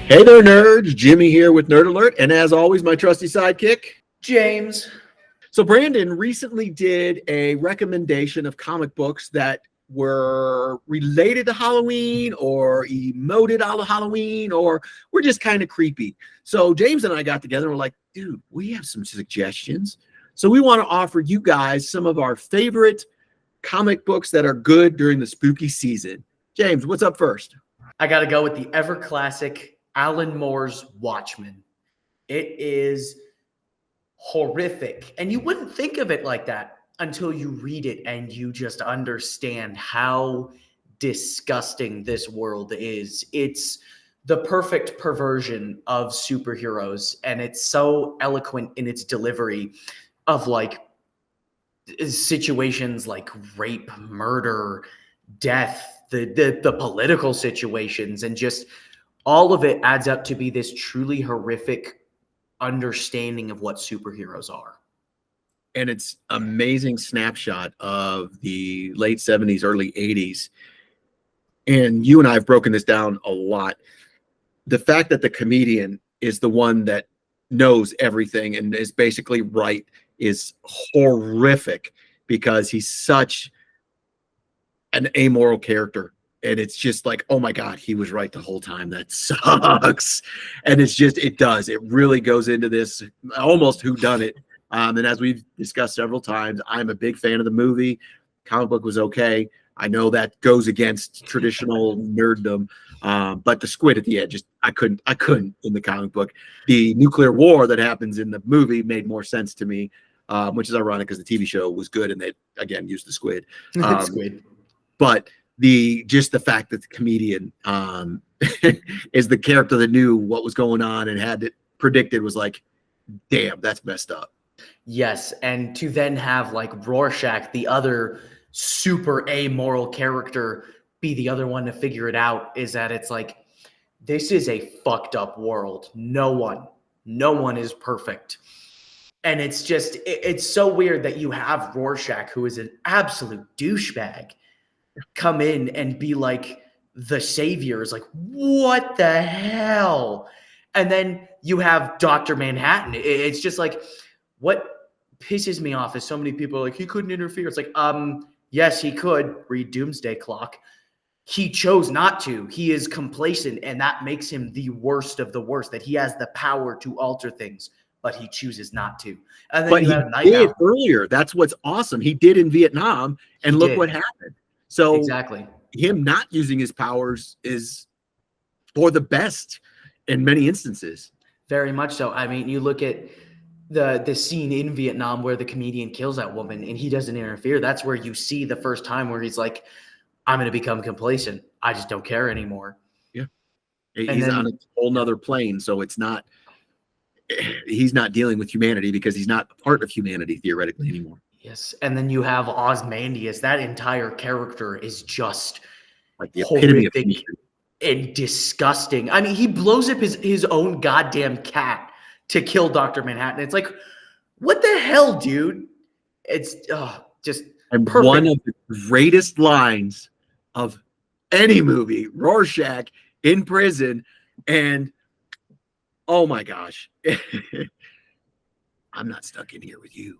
Hey there, nerds. Jimmy here with Nerd Alert. And as always, my trusty sidekick, James. So Brandon recently did a recommendation of comic books that were related to Halloween or emoted out of Halloween or were just kind of creepy. So James and I got together and we're like, dude, we have some suggestions. So we want to offer you guys some of our favorite comic books that are good during the spooky season. James, what's up first? I got to go with the ever classic Alan Moore's Watchmen. It is horrific. And you wouldn't think of it like that until you read it and you just understand how disgusting this world is. It's the perfect perversion of superheroes, and it's so eloquent in its delivery of like situations like rape, murder, death, the political situations, and just all of it adds up to be this truly horrific understanding of what superheroes are. And it's amazing snapshot of the late 70s, early 80s. And you and I have broken this down a lot. The fact that the comedian is the one that knows everything and is basically right is horrific because he's such an amoral character. And it's just like, oh my God, he was right the whole time. That sucks. And it's just, it really goes into this almost whodunit. And as we've discussed several times, I'm a big fan of the movie. Comic book was okay. I know that goes against traditional nerddom. But the squid at the end, just I couldn't in the comic book. The nuclear war that happens in the movie made more sense to me, which is ironic because the TV show was good and they again used the squid. Squid. But the fact that the comedian is the character that knew what was going on and had it predicted was like, damn, that's messed up. Yes, and to then have like Rorschach, the other super amoral character, be the other one to figure it out, is that it's like, this is a fucked up world. No one is perfect. And it's just, it's so weird that you have Rorschach, who is an absolute douchebag, come in and be like the savior. Is like, what the hell? And then you have Dr. Manhattan. It's just like, what pisses me off is so many people are like, he couldn't interfere. It's like, yes, he could. Read Doomsday Clock. He chose not to. He is complacent, and that makes him the worst of the worst, that he has the power to alter things, but he chooses not to. And then but you he have Night did Owl. earlier. That's what's awesome. He did in Vietnam, and look what happened. So exactly, him not using his powers is for the best in many instances. Very much so. I mean, you look at the scene in Vietnam where the comedian kills that woman and he doesn't interfere. That's where you see the first time where he's like, I'm going to become complacent. I just don't care anymore. Yeah. He's on a whole nother plane. So he's not dealing with humanity because he's not a part of humanity theoretically anymore. Yes. And then you have Ozymandias. That entire character is just like the epitome of horrific and disgusting. I mean, he blows up his own goddamn cat to kill Dr. Manhattan. It's like, what the hell, dude? It's just and perfect. One of the greatest lines of any movie, Rorschach in prison, and oh my gosh, I'm not stuck in here with you.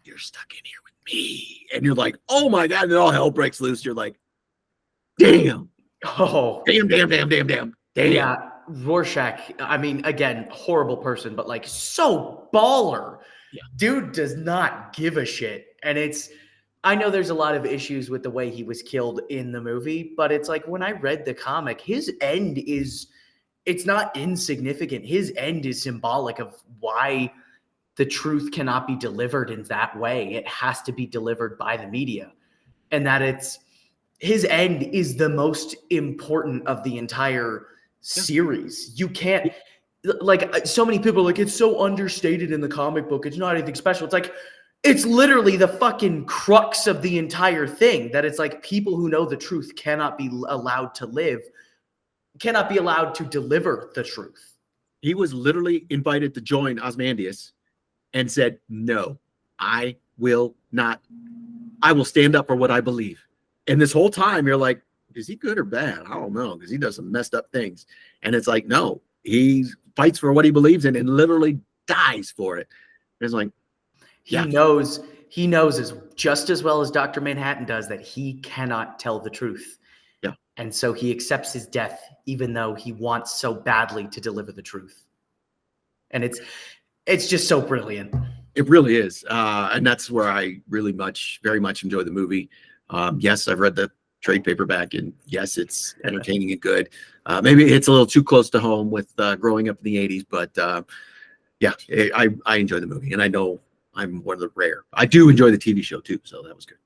You're stuck in here with me. And you're like, oh my God, and then all hell breaks loose. You're like, damn. Oh, damn. Yeah, Rorschach, I mean, again, horrible person, but like so baller. Yeah. Dude does not give a shit. And I know there's a lot of issues with the way he was killed in the movie, but it's like when I read the comic, his end it's not insignificant. His end is symbolic of why the truth cannot be delivered in that way. It has to be delivered by the media. And that his end is the most important of the entire series. You can't, like, so many people are like, it's so understated in the comic book. It's not anything special. It's like, it's literally the fucking crux of the entire thing, that it's like people who know the truth cannot be allowed to live, cannot be allowed to deliver the truth. He was literally invited to join Ozymandias and said, no, I will not. I will stand up for what I believe. And this whole time you're like, is he good or bad? I don't know, because he does some messed up things. And it's like, no, he fights for what he believes in and literally dies for it. And it's like, He knows as just as well as Dr. Manhattan does that he cannot tell the truth. Yeah. And so he accepts his death, even though he wants so badly to deliver the truth. And it's just so brilliant. It really is. And that's where I really very much enjoy the movie. Yes, I've read the trade paperback, and yes, it's entertaining and good. Maybe it's a little too close to home with growing up in the 80s, but yeah, I enjoy the movie, and I know I'm one of the rare. I do enjoy the TV show too, so that was good.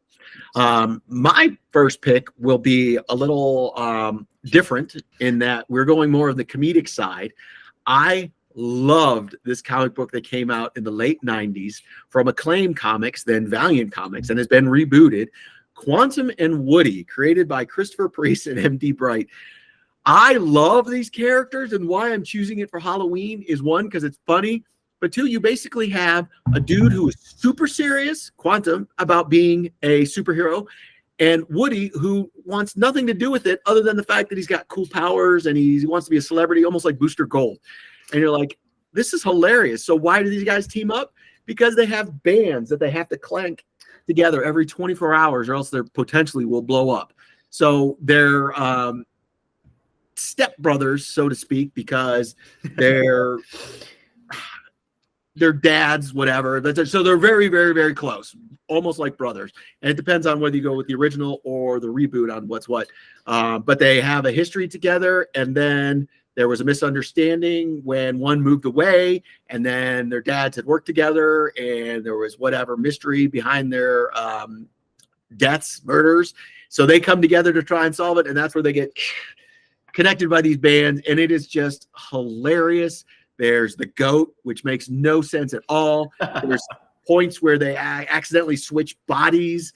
My first pick will be a little different in that we're going more of the comedic side. I loved this comic book that came out in the late 90s from Acclaim Comics, then Valiant Comics, and has been rebooted. Quantum and Woody, created by Christopher Priest and MD Bright. I love these characters, and why I'm choosing it for Halloween is, one, because it's funny, but two, you basically have a dude who is super serious, Quantum, about being a superhero, and Woody, who wants nothing to do with it other than the fact that he's got cool powers and he wants to be a celebrity, almost like Booster Gold. And you're like, this is hilarious. So why do these guys team up? Because they have bands that they have to clank together every 24 hours or else they potentially will blow up. So they're step brothers, so to speak, because they're dads, whatever. So they're very, very, very close, almost like brothers. And it depends on whether you go with the original or the reboot on what's what. But they have a history together, and then there was a misunderstanding when one moved away, and then their dads had worked together, and there was whatever mystery behind their deaths, murders. So they come together to try and solve it, and that's where they get connected by these bands, and it is just hilarious. There's the goat, which makes no sense at all. There's points where they accidentally switch bodies.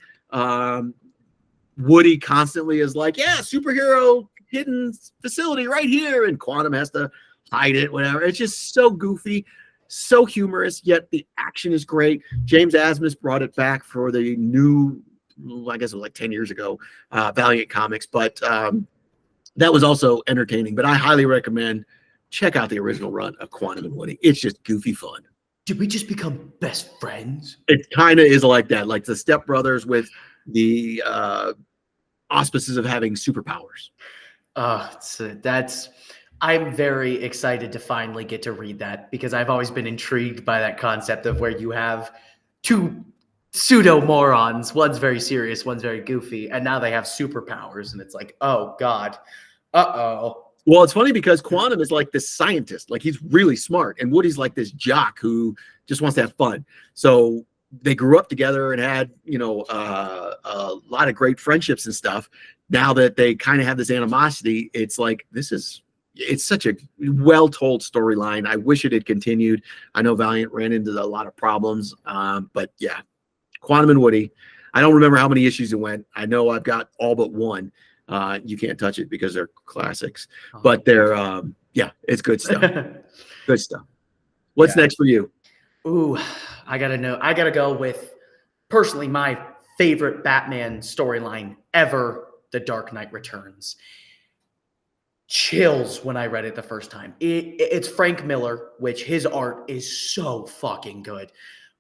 Woody constantly is like, yeah, superhero hidden facility right here, and Quantum has to hide it, whatever. It's just so goofy, so humorous, yet the action is great. James Asmus brought it back for the new, I guess it was like 10 years ago, Valiant Comics, but that was also entertaining. But I highly recommend check out the original run of Quantum and Woody. It's just goofy fun. Did we just become best friends? It kind of is like that, like the Step Brothers with the auspices of having superpowers. I'm very excited to finally get to read that, because I've always been intrigued by that concept of where you have two pseudo morons. One's very serious, one's very goofy, and now they have superpowers, and it's like, oh God, uh-oh. Well, it's funny because Quantum is like this scientist, like he's really smart, and Woody's like this jock who just wants to have fun. So they grew up together and had, a lot of great friendships and stuff. Now that they kind of have this animosity, it's like, it's such a well-told storyline. I wish it had continued. I know Valiant ran into a lot of problems, but yeah, Quantum and Woody. I don't remember how many issues it went. I know I've got all but one. You can't touch it because they're classics, but they're, it's good stuff. Good stuff. What's next for you? Ooh, I gotta go with personally my favorite Batman storyline ever, The Dark Knight Returns. Chills when I read it the first time. It's Frank Miller, which his art is so fucking good,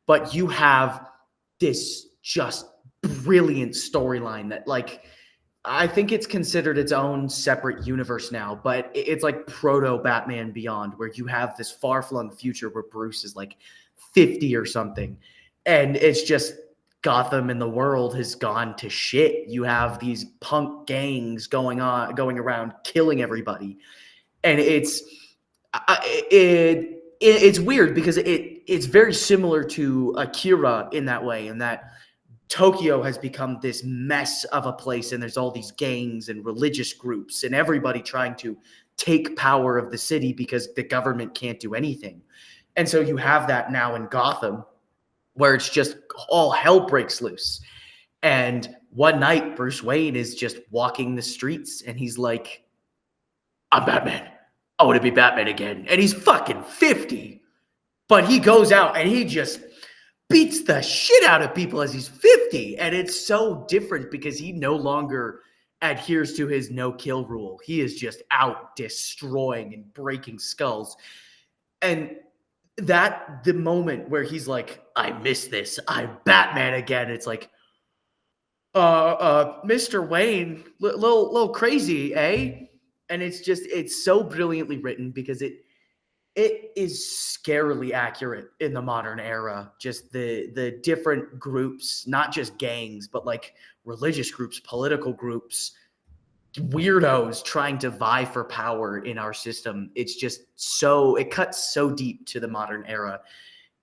but you have this just brilliant storyline that, like, I think it's considered its own separate universe now, but it's like proto Batman Beyond, where you have this far-flung future where Bruce is like 50 or something, and it's just Gotham and the world has gone to shit. You have these punk gangs going around killing everybody, and it's weird because it's very similar to Akira in that way, in that Tokyo has become this mess of a place, and there's all these gangs and religious groups and everybody trying to take power of the city because the government can't do anything. And so you have that now in Gotham, where it's just all hell breaks loose. And one night, Bruce Wayne is just walking the streets, and he's like, I'm Batman. I want to be Batman again. And he's fucking 50. But he goes out and he just beats the shit out of people as he's 50. And it's so different because he no longer adheres to his no-kill rule. He is just out destroying and breaking skulls. And the moment where he's like, I miss this, I'm Batman again. It's like, Mr. Wayne, little crazy, eh? And it's so brilliantly written because it is scarily accurate in the modern era. Just the different groups, not just gangs, but like religious groups, political groups, weirdos trying to vie for power in our system. It's just it cuts so deep to the modern era,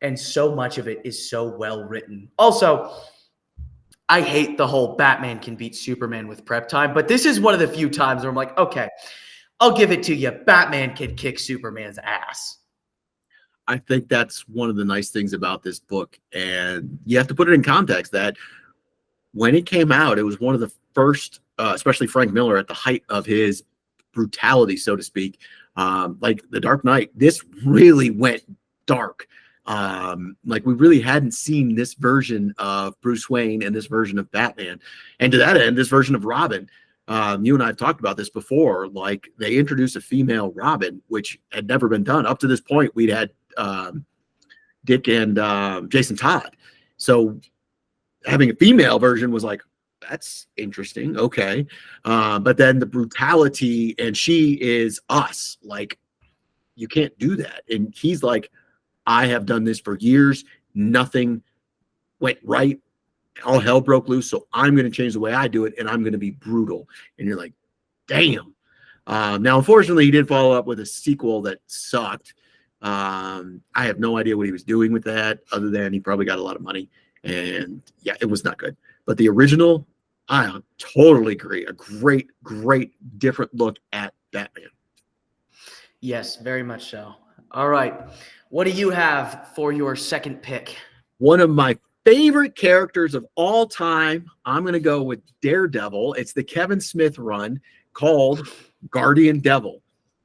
and so much of it is so well written. Also, I hate the whole Batman can beat Superman with prep time, but this is one of the few times where I'm like, okay, I'll give it to you. Batman can kick Superman's ass. I think that's one of the nice things about this book. And you have to put it in context that when it came out, it was one of the first, especially Frank Miller at the height of his brutality, so to speak, like The Dark Knight. This really went dark. Like we really hadn't seen this version of Bruce Wayne and this version of Batman. And to that end, this version of Robin. You and I have talked about this before. Like they introduced a female Robin, which had never been done. Up to this point, we'd had Dick and Jason Todd. So having a female version was like, that's interesting. Okay. But then the brutality, and she is us. Like, you can't do that. And he's like, I have done this for years. Nothing went right. All hell broke loose. So I'm going to change the way I do it, and I'm going to be brutal. And you're like, damn. Now, unfortunately, he did follow up with a sequel that sucked. I have no idea what he was doing with that, other than he probably got a lot of money. And yeah, it was not good. But the original, I totally agree. A great, great different look at Batman. Yes, very much so. All right. What do you have for your second pick? One of my favorite characters of all time, I'm going to go with Daredevil. It's the Kevin Smith run called Guardian Devil.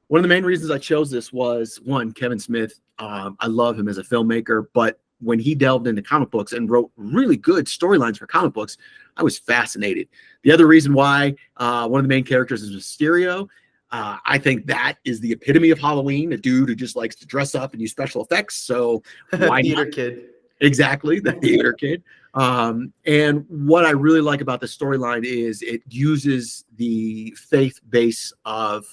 One of the main reasons I chose this was, one, Kevin Smith. I love him as a filmmaker, but when he delved into comic books and wrote really good storylines for comic books, I was fascinated. The other reason why one of the main characters is Mysterio. I think that is the epitome of Halloween, a dude who just likes to dress up and use special effects. So why Theater not? kid. Exactly, the theater kid. And what I really like about the storyline is it uses the faith base of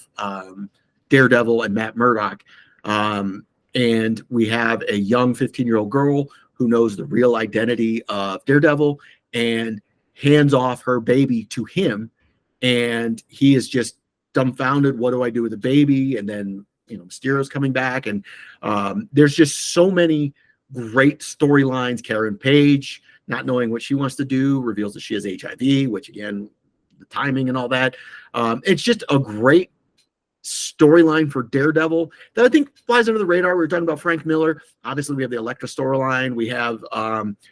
Daredevil and Matt Murdock. And we have a young 15-year-old girl who knows the real identity of Daredevil and hands off her baby to him. And he is just dumbfounded. What do I do with the baby? And then, Mysterio's coming back. And there's just so many great storylines. Karen Page, not knowing what she wants to do, reveals that she has HIV, which again, the timing and all that. It's just a great storyline for Daredevil that I think flies under the radar. We were talking about Frank Miller. Obviously, we have the Elektra storyline. We have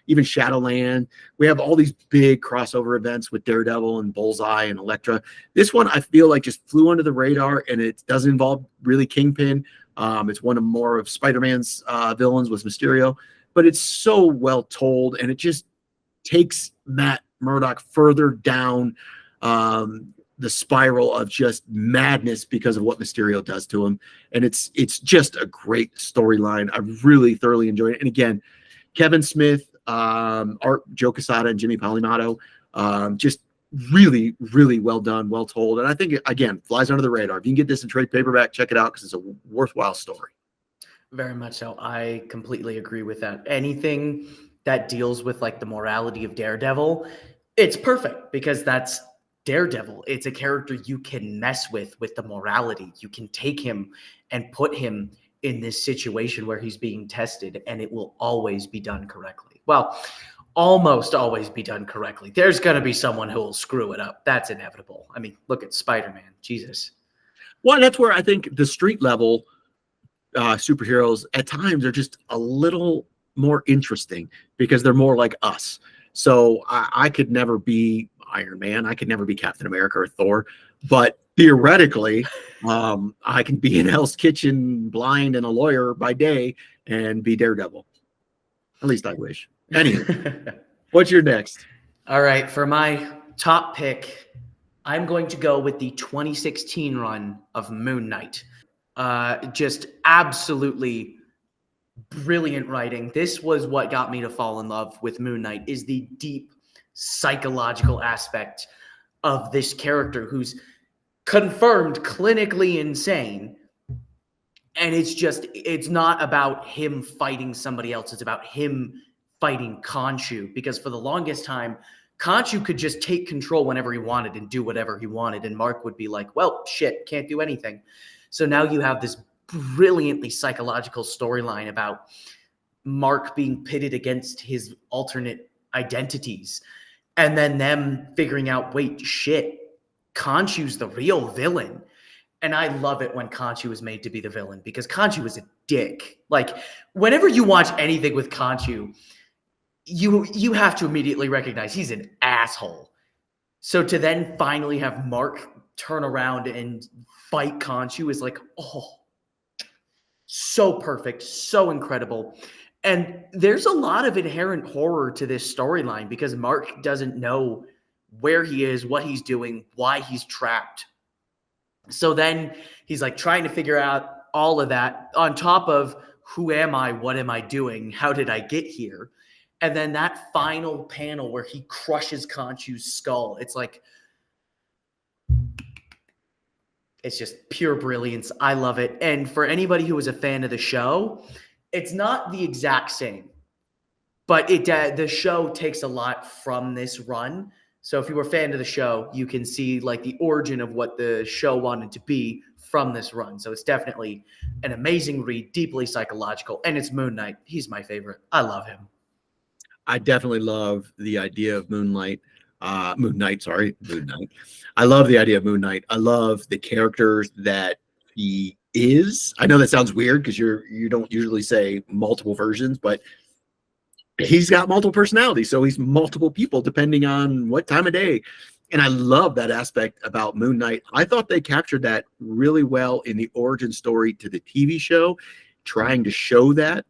even Shadowland. We have all these big crossover events with Daredevil and Bullseye and Elektra. This one, I feel like, just flew under the radar, and it doesn't involve really Kingpin. It's one of more of Spider-Man's villains with Mysterio, but it's so well told, and it just takes Matt Murdock further down the spiral of just madness because of what Mysterio does to him. And it's just a great storyline. I really thoroughly enjoyed it. And again, Kevin Smith, art, Joe Quesada, and Jimmy Palmiotti, just really, really well done, well told. And I think, again, flies under the radar. If you can get this in trade paperback, check it out because it's a worthwhile story. Very much so. I completely agree with that. Anything that deals with like the morality of Daredevil, it's perfect because that's Daredevil. It's a character you can mess with the morality. You can take him and put him in this situation where he's being tested, and it will always be done correctly. Well, almost always be done correctly. There's going to be someone who will screw it up. That's inevitable. I mean, look at Spider-Man. Jesus. Well, that's where I think the street level superheroes at times are just a little more interesting because they're more like us. So I could never be Iron Man. I could never be Captain America or Thor, but theoretically, I can be in Hell's Kitchen, blind and a lawyer by day, and be Daredevil. At least I wish. Anyway, what's your next? All right, for my top pick, I'm going to go with the 2016 run of Moon Knight. Just absolutely brilliant writing. This was what got me to fall in love with Moon Knight, is the deep psychological aspect of this character who's confirmed clinically insane. And it's not about him fighting somebody else. It's about him fighting Khonshu, because for the longest time, Khonshu could just take control whenever he wanted and do whatever he wanted. And Mark would be like, well, shit, can't do anything. So now you have this brilliantly psychological storyline about Mark being pitted against his alternate identities, and then them figuring out, wait, shit, Khonshu's the real villain. And I love it when Khonshu is made to be the villain, because Khonshu is a dick. Like, whenever you watch anything with Khonshu, you have to immediately recognize he's an asshole. So to then finally have Mark turn around and fight Khonshu is like, oh, so perfect, so incredible. And there's a lot of inherent horror to this storyline, because Mark doesn't know where he is, what he's doing, why he's trapped. So then he's like trying to figure out all of that on top of, who am I? What am I doing? How did I get here? And then that final panel where he crushes Khonshu's skull. It's like, it's just pure brilliance. I love it. And for anybody who was a fan of the show, it's not the exact same, but the show takes a lot from this run. So if you were a fan of the show, you can see like the origin of what the show wanted to be from this run. So it's definitely an amazing read, deeply psychological, and it's Moon Knight. He's my favorite. I love him. I definitely love the idea of Moon Knight. I love the idea of Moon Knight. I love the characters that he is. I know that sounds weird because you don't usually say multiple versions, but he's got multiple personalities. So he's multiple people depending on what time of day. And I love that aspect about Moon Knight. I thought they captured that really well in the origin story to the TV show, trying to show that.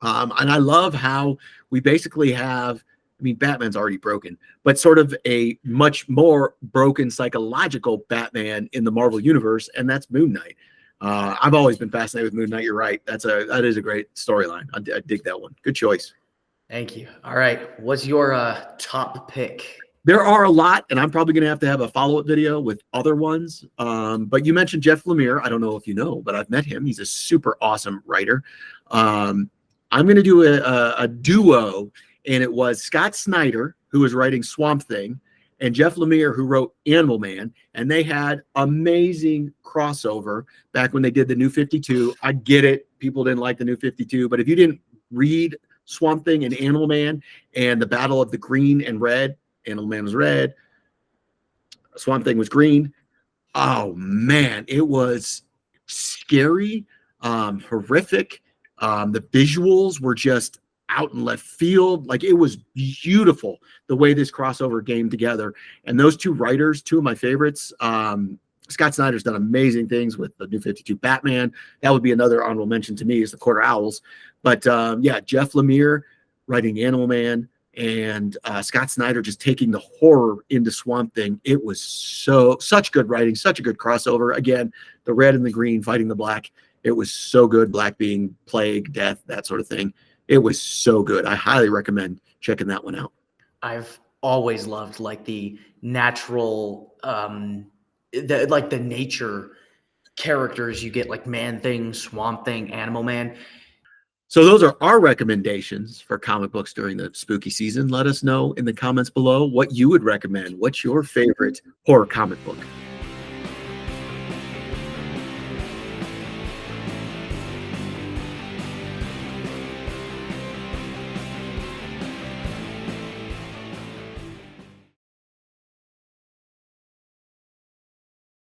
And I love how we basically have, I mean, Batman's already broken, but sort of a much more broken psychological Batman in the Marvel universe, and that's Moon Knight. I've always been fascinated with Moon Knight. You're right. That is a great storyline. I dig that one. Good choice. Thank you. All right. What's your top pick? There are a lot, and I'm probably going to have a follow-up video with other ones. But you mentioned Jeff Lemire. I don't know if you know, but I've met him. He's a super awesome writer. I'm going to do a duo, and it was Scott Snyder, who was writing Swamp Thing, and Jeff Lemire, who wrote Animal Man, and they had amazing crossover back when they did the New 52. I get it. People didn't like the New 52, but if you didn't read Swamp Thing and Animal Man and the battle of the green and red, Animal Man was red, Swamp Thing was green. Oh man, it was scary, horrific. The visuals were just out in left field. Like, it was beautiful the way this crossover came together. And those two writers, two of my favorites. Scott Snyder's done amazing things with the New 52 Batman. That would be another honorable mention to me, is the Quarter Owls. But yeah, Jeff Lemire writing Animal Man, and Scott Snyder just taking the horror into Swamp Thing. It was such good writing, such a good crossover. Again, the red and the green fighting the black. It was so good. Black being plague, death, that sort of thing. It was so good. I highly recommend checking that one out. I've always loved like the natural, the nature characters you get, like Man-Thing, Swamp Thing, Animal Man. So those are our recommendations for comic books during the spooky season. Let us know in the comments below what you would recommend. What's your favorite horror comic book?